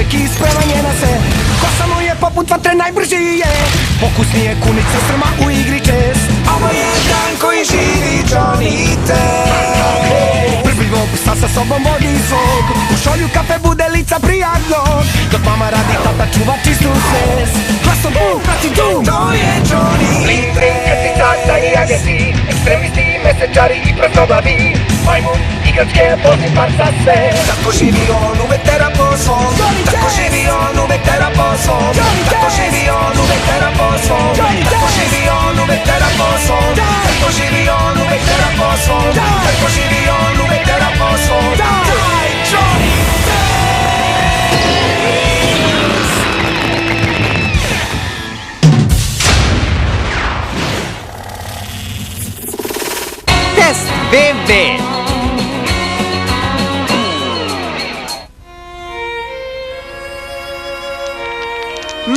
uvek isprema njena se. Kosa mu je poput vatre najbrži je. Pokusnije kunice strma u igri čes. Ovo je dan koji živi Johnny Test. Brzbivo psa sa sobom vodi svog. U šolju kafe bude lica prijatnog. Dok mama radi, tata čuva čistu svest. Glasom prati dum, to je Johnny. Blin, blin, krsti, tata i agenti. Ekstremisti, mesečari i prostoglavi. Majmun, igračke, pozni par za sve. Tako živi on, uvek tera po svom. Tako živi on, uvek tera po svom. Tako živi on, uvek tera po svom. Tako živi on, uvek tera po svom. Tako živi on, uvek tera po svom. Tako živi on, uvek tera po svom. Daj, Johnny! Test BB.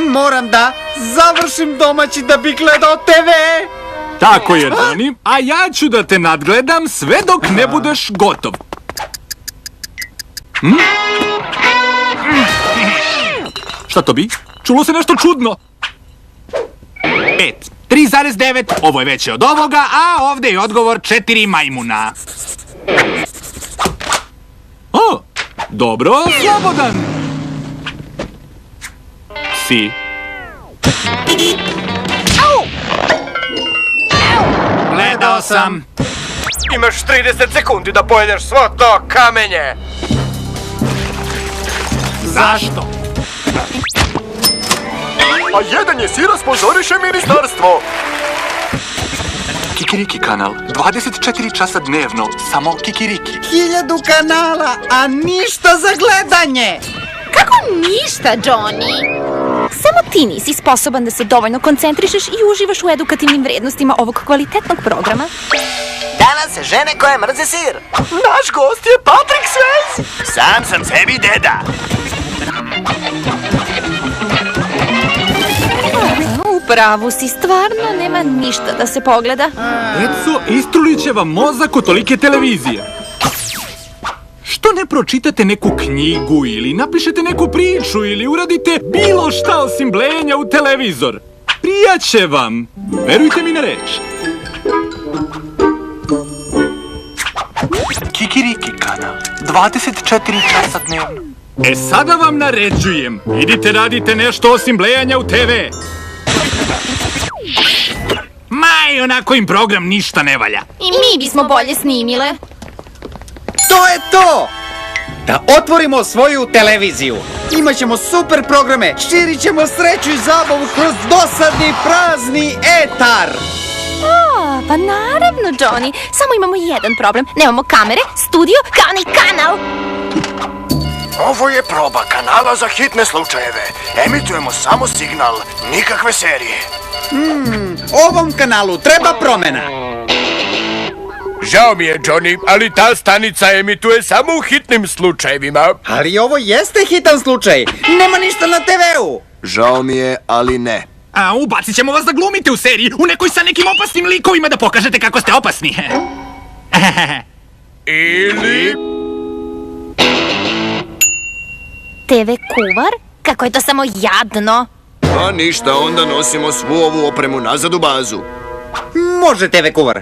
Moram da završim domaći da bi gledao TV. Tako je, Johnny, a ja ću da te nadgledam sve dok ne budeš gotov. Šta to bi? Čulo se nešto čudno. 5, 3,9, ovo je veće od ovoga, a ovde je odgovor 4 majmuna. O, dobro, slobodan. Si. Gledao sam. Imaš 30 sekundi da pojedeš svo to kamenje. Zašto? A jedan je sira sponzoriše ministarstvo. Kikiriki kanal, 24 časa dnevno, samo Kikiriki. 1000 kanala, a ništa za gledanje. Kako ništa, Johnny? Samo ti nisi sposoban da se dovoljno koncentrišeš i uživaš u edukativnim vrednostima ovog kvalitetnog programa. Danas se žene koje mrze sir. Naš gost je Patrick Swayze. Sam sam sebi deda. Upravo si, stvarno nema ništa da se pogleda. Deco, istrulit će vam mozak od tolike televizije. Što ne pročitate neku knjigu ili napišete neku priču ili uradite bilo šta osim blenja u televizor? Prijaće vam. Verujte mi na reč. Kikiriki kanal, 24 časa dnevno. E sada vam naređujem, idite radite nešto osim blejanja u TV. Maj, onako im program ništa ne valja. I mi bismo bolje snimile. To je to! Da otvorimo svoju televiziju. Imaćemo super programe, širit ćemo sreću i zabavu kroz dosadni prazni etar. Pa naravno, Johnny. Samo imamo jedan problem. Nemamo kamere, studio, kao ni kanal. Ovo je proba kanala za hitne slučajeve. Emitujemo samo signal, nikakve serije. Ovom kanalu treba promena. Žao mi je, Johnny, ali ta stanica emituje samo u hitnim slučajevima. Ali ovo jeste hitan slučaj. Nema ništa na TV-u. Žao mi je, ali ne. A ubacit ćemo vas da glumite u seriji, u nekoj sa nekim opasnim likovima da pokažete kako ste opasni. Ili... TV kuvar? Kako je to samo jadno. Pa ništa, onda nosimo svu ovu opremu nazad u bazu. Može TV kuvar.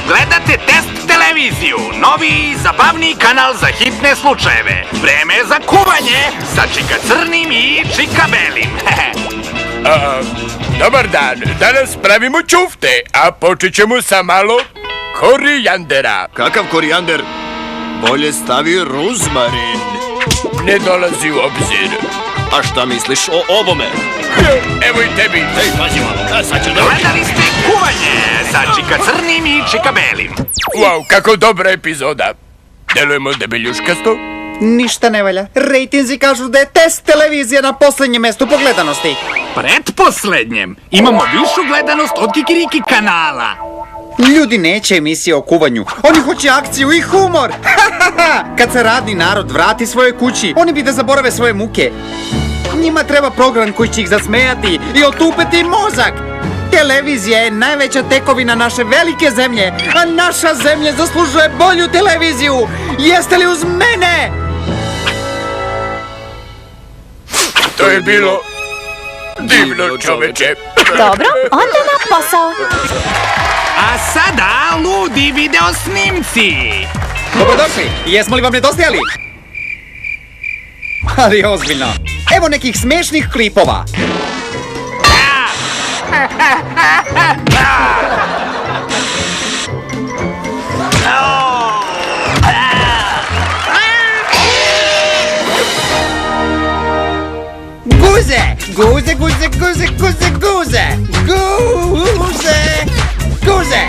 Gledate Test televiziju, novi i zabavni kanal za hitne slučajeve. Vreme za kuvanje sa Čika Crnim i Čika Belim. Dobar dan, danas pravimo ćufte, a počet ćemo sa malo korijandera. Kakav korijander? Bolje stavi ruzmarin. Ne dolazi u obzir. A šta misliš o ovome? Evo i tebi. Ej, pazi malo, sad ću da... Gledali ste kuvanje sa Čika Crnim i Čika Belim. Wow, kako dobra epizoda. Delujemo debeljuškasto? Ništa ne valja. Rejtinzi kažu da je Test televizija na poslednjem mestu po gledanosti. Pretposlednjem. Imamo višu gledanost od Kikiriki kanala. Ljudi neće emisije o kuvanju. Oni hoće akciju i humor. Kad se radni narod vrati svojoj kući, oni bi da zaborave svoje muke. Njima treba program koji će ih zasmejati i otupeti mozak. Televizija je najveća tekovina naše velike zemlje, a naša zemlja zaslužuje bolju televiziju. Jeste li uz mene? To je bilo divno, čoveče. Dobro, onda na posao. A sada ludi video snimci. Dobrodošli, jesmo li vam nedostajali? Ali ozbiljno, evo nekih smešnih klipova. Guze, guze, guze, guze, guze, guze, guze, guze.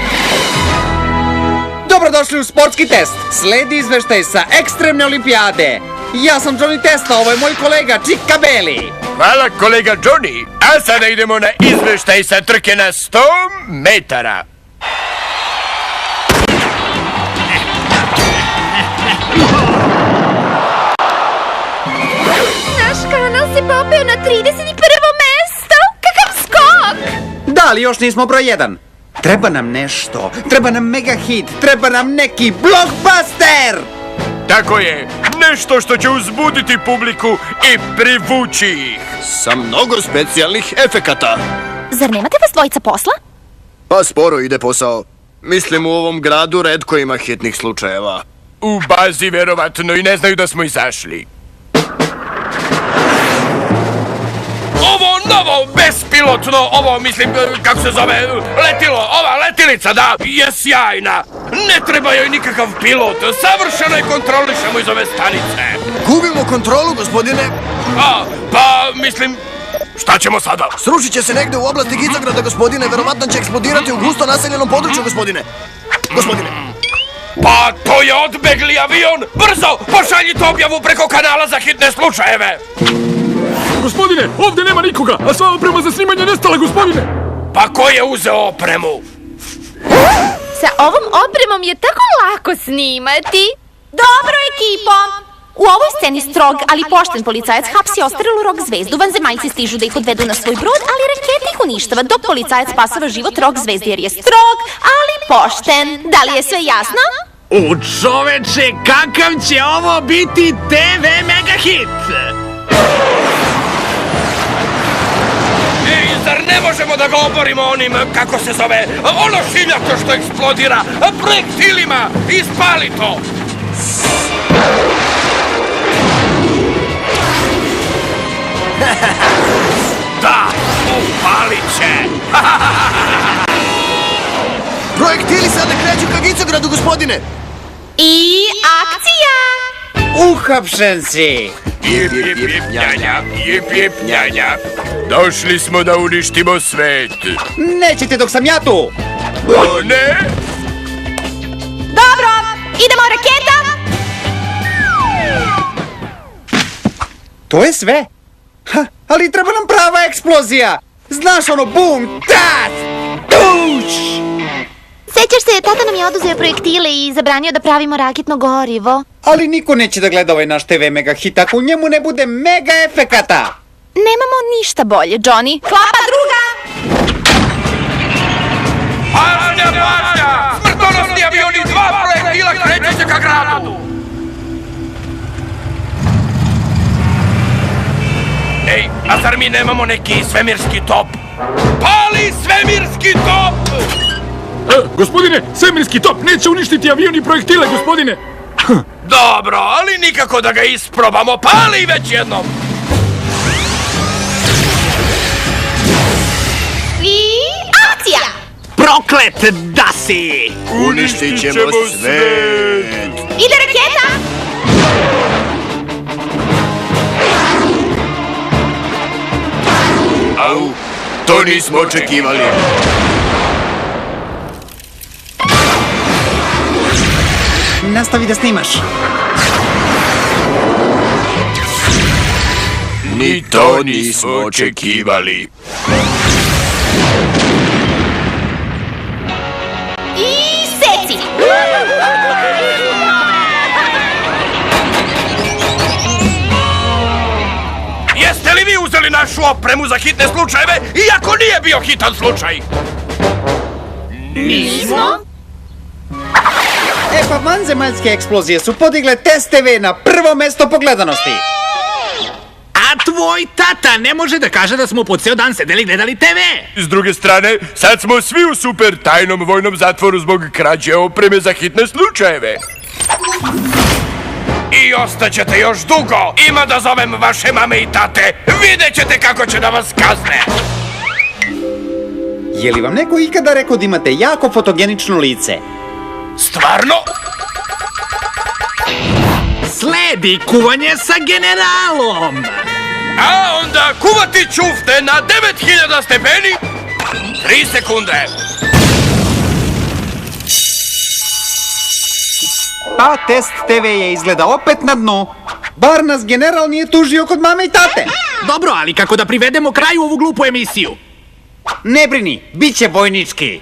Dobrodošli u sportski test. Sledi izveštaj sa ekstremne olimpijade. Ja sam Johnny Testa, ovo je moj kolega Čika Beli. Hvala kolega Johnny. A sada idemo na izveštaj sa trke na 100 metara. Naš kanal se popeo na 31. mesto. Kakav skok! Da, ali još nismo broj 1. Treba nam nešto, treba nam mega hit, treba nam neki blockbuster! Tako je, nešto što će uzbuditi publiku i privući ih. Sa mnogo specijalnih efekata. Zar nemate vas dvojica posla? Pa sporo ide posao. Mislim, u ovom gradu retko ima hitnih slučajeva. U bazi verovatno i ne znaju da smo izašli. Ovo novo bespilotno, ovo mislim, kako se zove, letilo, ova letilica, da, je sjajna. Ne treba joj nikakav pilot, savršeno je kontrolišemo iz ove stanice. Gubimo kontrolu, gospodine. Pa, mislim, šta ćemo sada? Srušit će se negde u oblasti Gizograda, gospodine. Verovatno će eksplodirati u gusto naseljenom području, gospodine. Gospodine. Pa, to je odbegli avion! Brzo, pošaljite objavu preko kanala za hitne slučajeve! Gospodine, ovdje nema nikoga, a sva oprema za snimanje nestala, gospodine. Pa ko je uzeo opremu? Sa ovom opremom je tako lako snimati. Dobro, ekipo! U ovoj sceni strog, ali pošten policajac hapsi ostarelu rock zvezdu. Vanzemaljci stižu da ih odvedu na svoj brod, ali raketa ih uništava dok policajac spasava život rock zvezdi jer je strog, ali pošten. Da li je sve jasno? O čoveče, kakav će ovo biti TV mega hit? Ej, zar ne možemo da ga oborimo onim, kako se zove, ono šiljato što eksplodira, projektilima, ispali to! Da, upalit će! Projektili sada kreću ka Gizogradu, gospodine. I akcija! Uhapšen si! Jip, jip, jip, njanja, jip, jip, njanja. Došli smo da uništimo svet. Nećete dok sam ja tu! O ne? Dobro, idemo raketa! To je sve? Ha, ali treba nam prava eksplozija! Znaš ono bum, tas, tuš! Sećaš se, tata nam je oduzeo projektile i zabranio da pravimo raketno gorivo. Ali niko neće da gleda ovaj naš TV mega hit ako u njemu ne bude mega efekata! Nemamo ništa bolje, Johnny. Klapa druga! Pažnja, pažnja! Smrtonosni avioni, 2 projektila kreću se ka gradu! Ej, a zar mi nemamo neki svemirski top? Pali svemirski top! Gospodine, svemirski top neće uništiti avion i projektile, gospodine. Dobro, ali nikako da ga isprobamo. Pali već jednom! I akcija! Proklet da si! Uništit ćemo svet. Ide raketa! Au, to nismo očekivali. Nastavi da snimaš. Ni to nismo očekivali. I seci! Jeste li vi uz kupovali našu opremu za hitne slučajeve, iako nije bio hitan slučaj? Nismo? E pa vanzemaljske eksplozije su podigle Test TV na prvo mesto po gledanosti. A tvoj tata ne može da kaže da smo po ceo dan sedeli i gledali TV. S druge strane, sad smo svi u super tajnom vojnom zatvoru zbog krađe opreme za hitne slučajeve. I ostaćete još dugo. Ima da zovem vaše mame i tate. Vidjet ćete kako će da vas kazne. Je li vam neko ikada rekao da imate jako fotogenično lice? Stvarno? Sledi kuvanje sa generalom. A onda kuvati ćufte na 9000 stepeni 3 sekunde. Pa Test TV je izgleda opet na dnu. Bar nas general nije tužio kod mame i tate. Dobro, ali kako da privedemo kraju ovu glupu emisiju? Ne brini, bit će vojnički.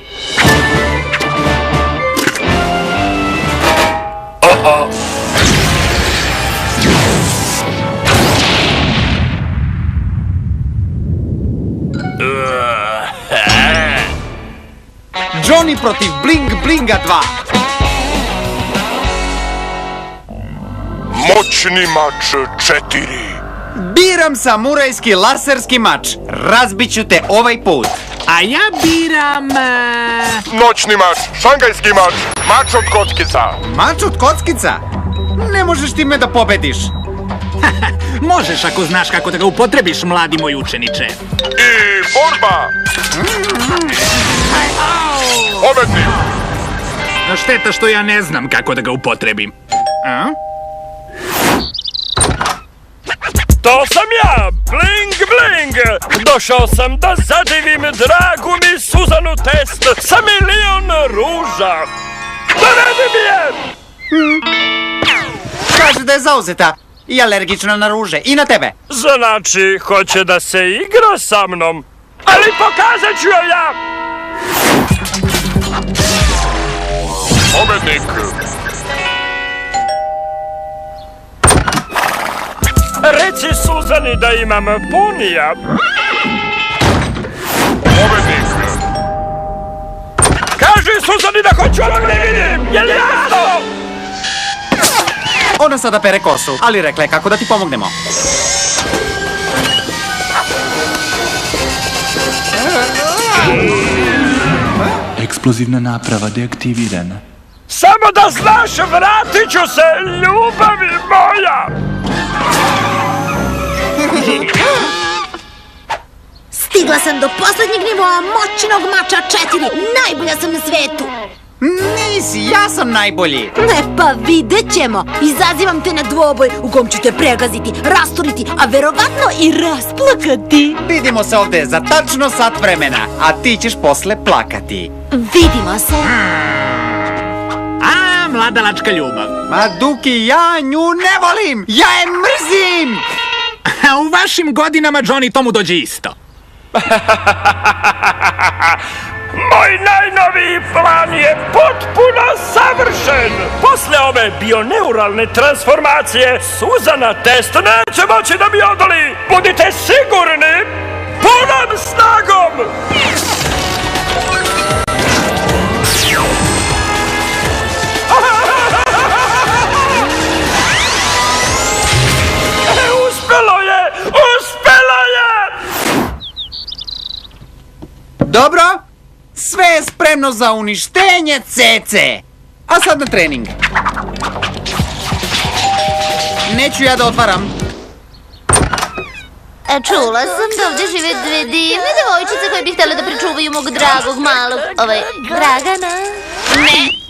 Johnny protiv Bling Blinga 2. Moćni mač 4. Biram samurajski laserski mač. Razbiću te ovaj put. A ja biram... Noćni mač, šangajski mač, mač od kockica. Mač od kockica? Ne možeš time da pobediš. Možeš ako znaš kako da ga upotrebiš, mladi moj učeniče. I borba. Pobednik. No šteta što ja ne znam kako da ga upotrebim. A? To sam ja, Bling Bling! Došao sam da zadivim dragu mi Suzanu Test sa 1.000.000 ruža! Dovedi mi je! Kaže da je zauzeta i alergična na ruže. I na tebe. Znači, hoće da se igra sa mnom, ali pokazat ću joj ja! Pobednik! Reci Suzani da imam ponija. Pobednik. Kaži Suzani da hoću onog ne vidim. Je li jasno? Ona sada pere kosu, ali rekla je kako da ti pomognemo. Eksplozivna naprava deaktivirana. Samo da znaš, vratit ću se, ljubavi moja! Stigla sam do posljednjeg nivoa moćnog mača 4. Najbolja sam na svetu. Nisi, ja sam najbolji. Ne, pa vidjet ćemo. Izazivam te na dvoboj u kom ću te pregaziti, rasturiti, a verovatno i rasplakati. Vidimo se ovde za tačno sat vremena, a ti ćeš posle plakati. Vidimo se. A, mladalačka ljubav. Ma Duki, ja nju ne volim! Ja je mrzim! A u vašim godinama, Johnny, tomu dođe isto. Moj najnoviji plan je potpuno savršen! Posle ove bioneuralne transformacije, Suzana Test neće moći da mi odoli! Budite sigurni! Punom snagom! Uspelo je! Uspelo je! Dobro? Sve je spremno za uništenje Cece. A sad na trening. Neću ja da otvaram. Čula sam da ovdje žive dve divne devojčice koje bi htjele da pričuvaju mog dragog malog, Dragana. Ne.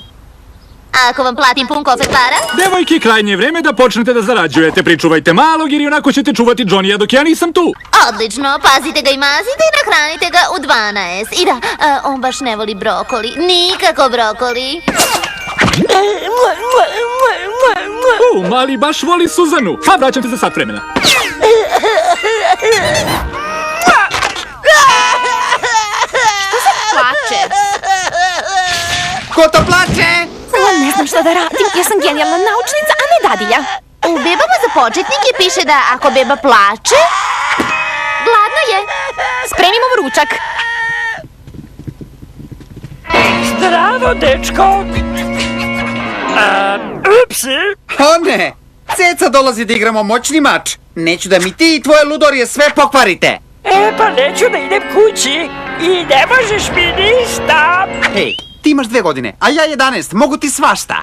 Ako vam platim pun kofer para? Devojki, krajnje je vreme da počnete da zarađujete. Pričuvajte malog jer onako ćete čuvati Johnny-a dok ja nisam tu. Odlično, pazite ga i mazite i nahranite ga u 12. I da, on baš ne voli brokoli. Nikako brokoli. Mali baš voli Suzanu. Pa vraćam te za sat vremena. Što se plače? Ko to plače? Ne znam šta da radim, ja sam genijalna naučnica, a ne dadilja. U bebama za početnike piše da ako beba plače, Gladno je. Spremimo mu ručak. Zdravo, dečko. Upsi. O ne! Ceca dolazi da igramo moćni mač. Neću da mi ti i tvoje ludorije sve pokvarite. Pa neću da idem kući i ne možeš mi ništa. Hej, ti imaš 2 godine, a ja 11, mogu ti svašta.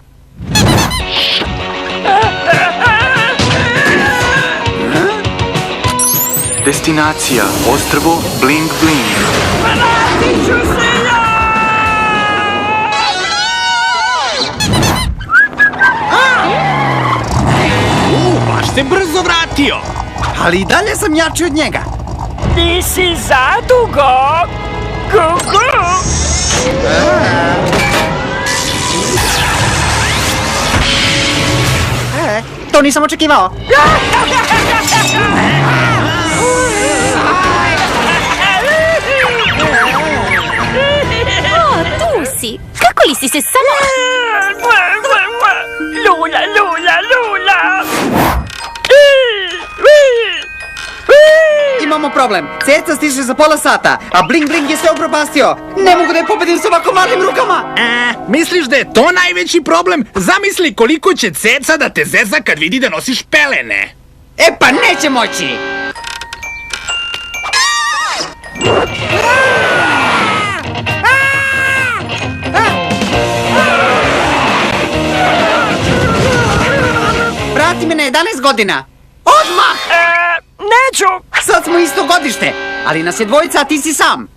Destinacija, ostrvo Bling Bling. Vratit ću se ja! Baš se brzo vratio. Ali i dalje sam jači od njega. Nisi zadugo. Gugu. To nisam očekivao. O, tu si. Kako li si se samo... Lula, lula, lula. Imamo problem. Ceca stiže za pola sata, a Bling Bling je sve upropastio. Ne mogu da je pobedim sa ovako malim rukama. Misliš da je to najveći problem? Zamisli koliko će Ceca da te zeza kad vidi da nosiš pelene. E pa neće moći. Vrati me na 11 godina. Odmah! Neću. Sad smo isto godište, ali nas je dvojica, a ti si sam.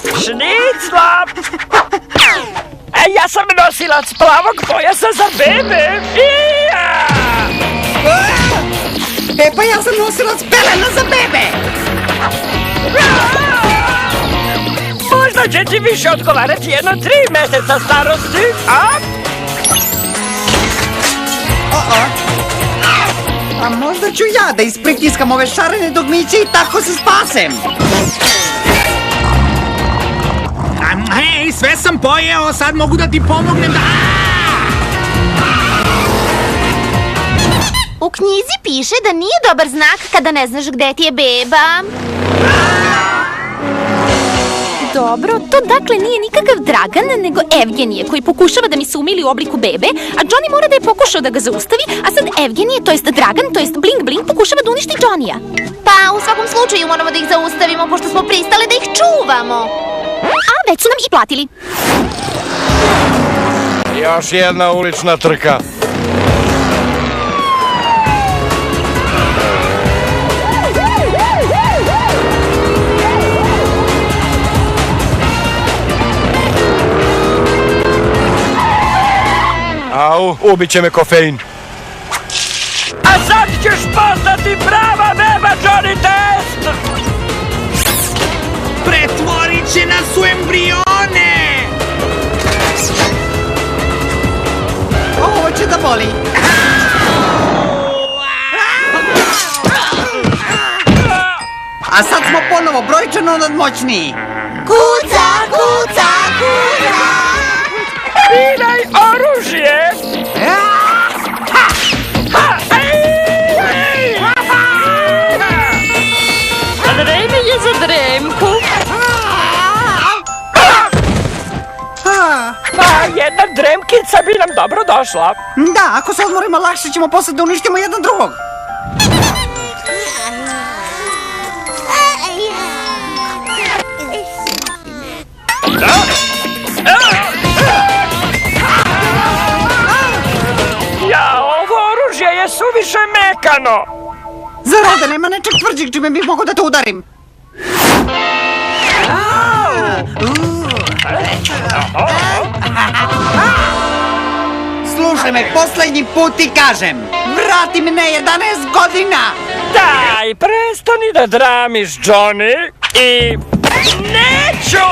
Šnicla. Ja sam nosilac plavog pojasa za bebe. E pa ja sam nosilac pelena za bebe. Možda će ti više odgovarati jedno 3 meseca starosti, a? A možda ću ja da ispritiskam ove šarene dugmiće i tako se spasem. Hej, sve sam pojeo, sad mogu da ti pomognem da... U knjizi piše da nije dobar znak kada ne znaš gde ti je beba. Dobro, to dakle nije nikakav Dragan, nego Evgenije, koji pokušava da mi se umili u obliku bebe, a Johnny mora da je pokušao da ga zaustavi, a sad Evgenije, to jest Dragan, to jest Bling Bling, pokušava da uništi Johnny-a. Pa, u svakom slučaju moramo da ih zaustavimo, pošto smo pristali da ih čuvamo. A već su nam i platili. Još jedna ulična trka. Au, ubit će me kofein. A sad ćeš postati prava beba, Johnny Test! Pretvorit će nas u embrione! Ovo će da boli. A sad smo ponovo brojčano nadmoćniji. Kuca, kuca, kuca! Piraj oružje! Vreme je za dremku. Pa, jedna dremkica bi nam dobro došla. Da, ako se odmorimo, lakše ćemo posle da uništimo jedan drugog. Ovo oružje je suviše mekano. Zar ovde nema nečeg tvrđeg čime bih mogo da te udarim? Slušaj me, poslednji put ti kažem. Vrati me na 11 godina. Daj, prestani da dramiš, Johnny. I... neću!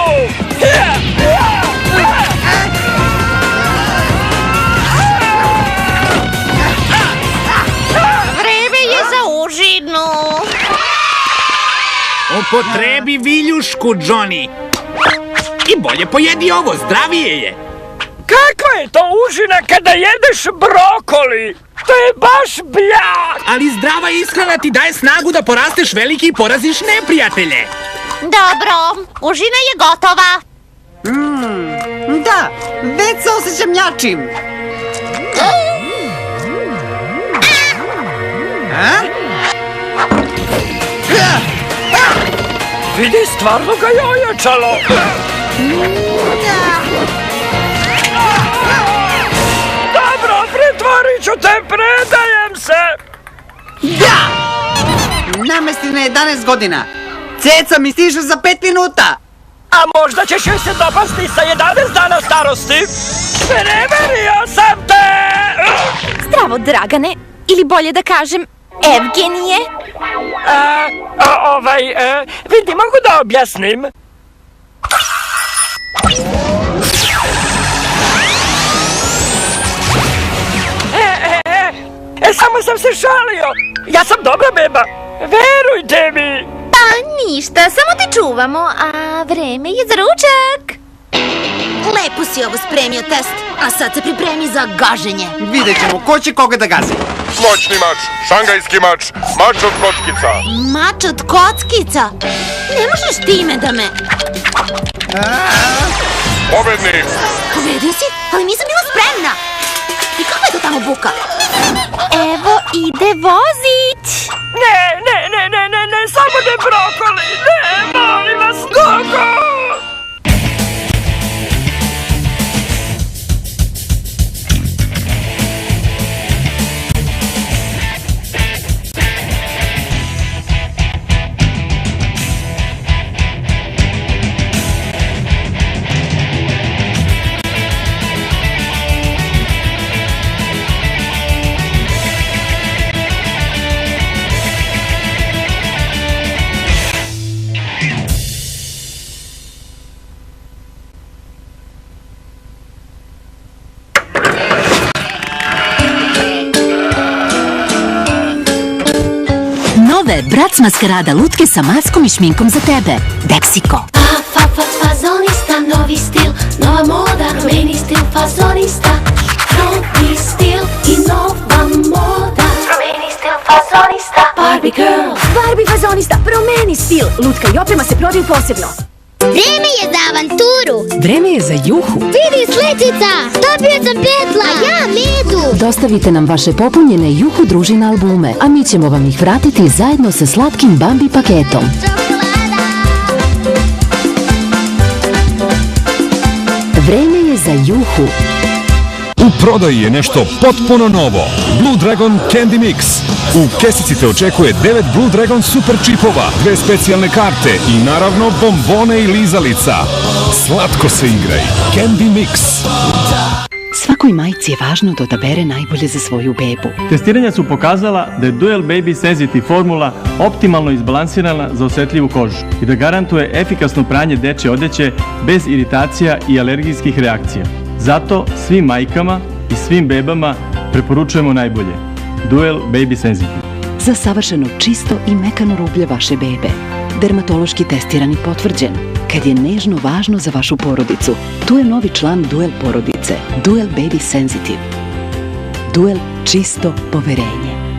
Vreme je za užinu. Upotrebi viljušku, Johnny. I bolje pojedi ovo, zdravije je. Kakva je to užina kada jedeš brokoli? To je baš bljak! Ali zdrava ishrana ti daje snagu da porasteš veliki i poraziš neprijatelje. Dobro, užina je gotova. Da, već se osjećam jačim. Vidi, stvarno ga je ojačalo. Dobro, pretvorit ću te, predajem se. Namesti na 11 godina. Ceca mi stiže za 5 minuta. A možda ćeš joj se dopasti sa 11 dana starosti. Preverio sam te! Zdravo, Dragane. Ili bolje da kažem, Evgenije. Vidi, mogu da objasnim. Samo sam se šalio. Ja sam dobra beba. Verujte mi. Pa ništa, samo te čuvamo, a vreme je za ručak. Lepo si ovo spremio test, a sad se pripremi za gaženje. Vidjet ćemo ko će koga da gazi. Moćni mač, šangajski mač, mač od kockica. Mač od kockica? Ne možeš time da me... Pobednik. Pobedio si, ali nisam bila spremna. I kako je to tamo buka? Evo ide vozić. Ne, samo ne brokoli. Ne, molim vas, Gogo. Brat s maskarada lutke sa maskom i šminkom za tebe. Deksiko. Fazonista, novi stil, nova moda, promeni stil, fazonista. Novi stil i nova moda, promeni stil, fazonista. Barbie girl. Barbie fazonista, promeni stil. Lutka i oprema se prodaju posebno. Vreme je za avanturu. Vreme je za juhu. Vidi, sličica, dobio sam petla. A ja medu. Dostavite nam vaše popunjene juhu družina albume, a mi ćemo vam ih vratiti zajedno sa slatkim Bambi paketom. Vreme je za juhu. U prodaji je nešto potpuno novo. Blue Dragon Candy Mix. U kesici te očekuje 9 Blue Dragon super čipova, 2 specijalne karte i naravno bombone i lizalica. Slatko se igraj. Candy Mix. Svakoj majci je važno da odabere najbolje za svoju bebu. Testiranja su pokazala da je Dual Baby Sensitive formula optimalno izbalansirana za osetljivu kožu i da garantuje efikasno pranje dečje odeće bez iritacija i alergijskih reakcija. Zato svim majkama i svim bebama preporučujemo najbolje. Dual Baby Sensitive. Za savršeno čisto i mekano rublje vaše bebe. Dermatološki testiran i potvrđen. Kad je nežno važno za vašu porodicu, tu je novi član Dual porodice. Dual Baby Sensitive. Dual čisto poverenje.